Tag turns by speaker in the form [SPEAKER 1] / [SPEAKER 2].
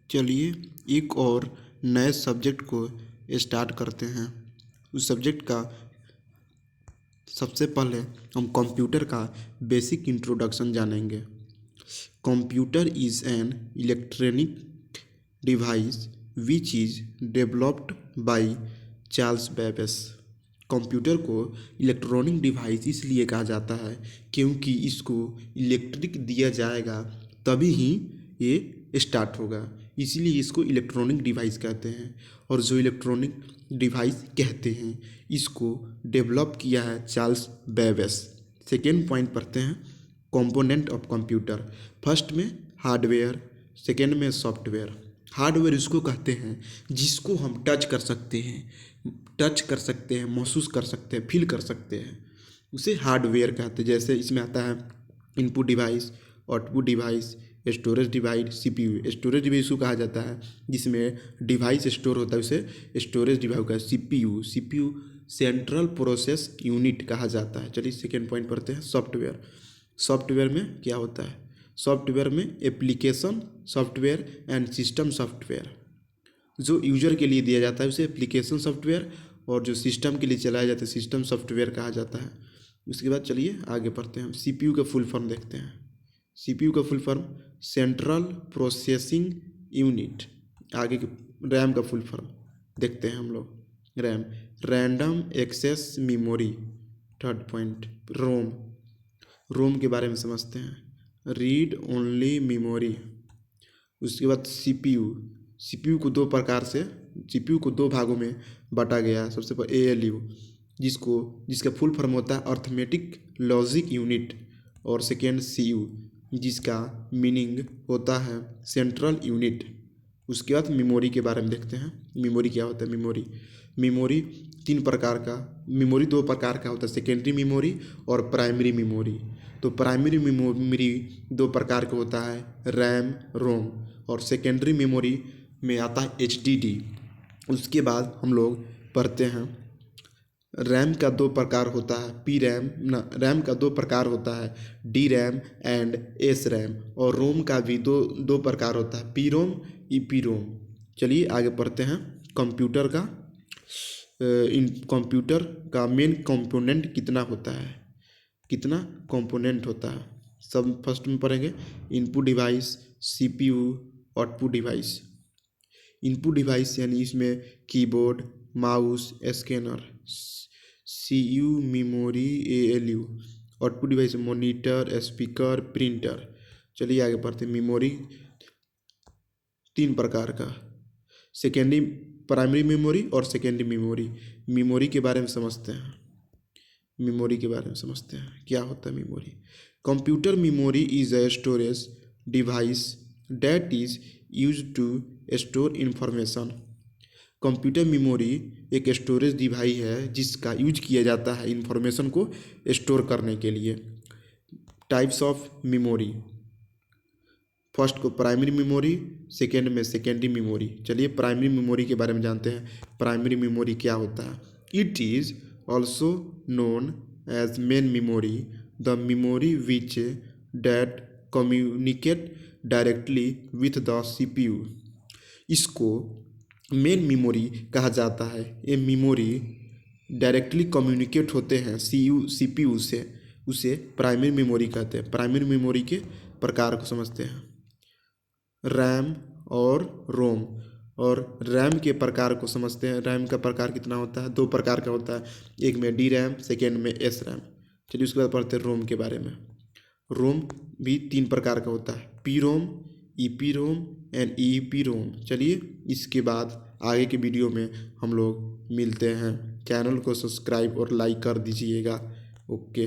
[SPEAKER 1] चलिए एक और नए सब्जेक्ट को स्टार्ट करते हैं। उस सब्जेक्ट का सबसे पहले हम कंप्यूटर का बेसिक इंट्रोडक्शन जानेंगे। Computer is an electronic device which is developed by Charles Babbage. Computer को इलेक्ट्रॉनिक डिवाइस इसलिए कहा जाता है क्योंकि इसको इलेक्ट्रिक दिया जाएगा तभी ही ये स्टार्ट होगा, इसीलिए इसको इलेक्ट्रॉनिक डिवाइस कहते हैं। और जो इलेक्ट्रॉनिक डिवाइस कहते हैं इसको डेवलप किया है चार्ल्स बेबेज। सेकेंड पॉइंट पढ़ते हैं, कंपोनेंट ऑफ कंप्यूटर। फर्स्ट में हार्डवेयर, सेकेंड में सॉफ्टवेयर। हार्डवेयर इसको कहते हैं जिसको हम टच कर सकते हैं, महसूस कर सकते हैं, फील कर सकते हैं, उसे हार्डवेयर कहते हैं। जैसे इसमें आता है input device, output device, storage device, CPU. Storage device को कहा जाता है जिसमें डिवाइस स्टोर होता है, उसे स्टोरेज डिवाइस का सीपीयू सेंट्रल प्रोसेस यूनिट कहा जाता है। चलिए सेकेंड पॉइंट पढ़ते हैं, सॉफ्टवेयर। सॉफ्टवेयर में क्या होता है? सॉफ्टवेयर में application software and system software. जो यूजर के लिए दिया जाता है उसे एप्लीकेशन सॉफ्टवेयर, और जो सिस्टम के लिए चलाया जाता है सिस्टम सॉफ्टवेयर कहा जाता है। उसके बाद चलिए आगे पढ़ते हैं, हम सीपीयू का फुल फॉर्म देखते हैं। सीपीयू का full form central processing unit. आगे के रैम का फुल फॉर्म देखते हैं हम लोग। RAM random access memory. Third point ROM के बारे में समझते हैं, रीड ओनली मेमोरी। उसके बाद सीपीयू को दो भागों में बांटा गया है। सबसे पहले एएलयू जिसका फुल फॉर्म होता है अर्थमेटिक लॉजिक यूनिट, और सेकेंड सीयू जिसका मीनिंग होता है सेंट्रल यूनिट। उसके बाद मेमोरी के बारे में देखते हैं, मेमोरी क्या होता है। मेमोरी दो प्रकार का होता है, सेकेंडरी मेमोरी और प्राइमरी मेमोरी। तो प्राइमरी मेमोरी दो प्रकार का होता है, रैम रोम, और सेकेंडरी मेमोरी में आता है एचडीडी। उसके बाद हम लोग पढ़ते हैं रैम का दो प्रकार होता है, रैम का दो प्रकार होता है, D RAM and S RAM. और रोम का भी दो प्रकार होता है, पी रोम ईपी रोम। चलिए आगे पढ़ते हैं, कंप्यूटर का मेन कंपोनेंट कितना कंपोनेंट होता है। सब फर्स्ट में पढ़ेंगे, input device, CPU, output device. Input device यानी इसमें keyboard, mouse, scanner, CU, memory, ALU. Output device monitor, speaker, printer. चलिए आगे पढ़ते हैं, मेमोरी तीन प्रकार का, प्राइमरी मेमोरी और सेकेंडरी मेमोरी के बारे में समझते हैं। क्या होता है memory? Computer memory is a storage device that is used to store information. Computer memory एक स्टोरेज डिवाइस है जिसका यूज किया जाता है इंफॉर्मेशन को स्टोर करने के लिए। टाइप्स ऑफ मेमोरी, फर्स्ट को प्राइमरी मेमोरी, सेकेंड में सेकेंडरी मेमोरी। चलिए प्राइमरी मेमोरी के बारे में जानते हैं, प्राइमरी मेमोरी क्या होता है। It is also known as main memory, the memory which that communicate directly with the CPU. इसको मेन मेमोरी कहा जाता है। ये मेमोरी डायरेक्टली कम्युनिकेट होते हैं सीपीयू से, उसे प्राइमरी मेमोरी कहते हैं। प्राइमरी मेमोरी के प्रकार को समझते हैं, रैम और रोम। और रैम के प्रकार को समझते हैं, रैम का प्रकार कितना होता है? दो प्रकार का होता है, एक में डी रैम, सेकेंड में एस रैम। चलिए उसके बाद पढ़ते हैं रोम के बारे में। रोम भी तीन प्रकार का होता है, P ROM, EP ROM and EP ROM. चलिए इसके बाद आगे के वीडियो में हम लोग मिलते हैं। चैनल को सब्सक्राइब और लाइक कर दीजिएगा। ओके।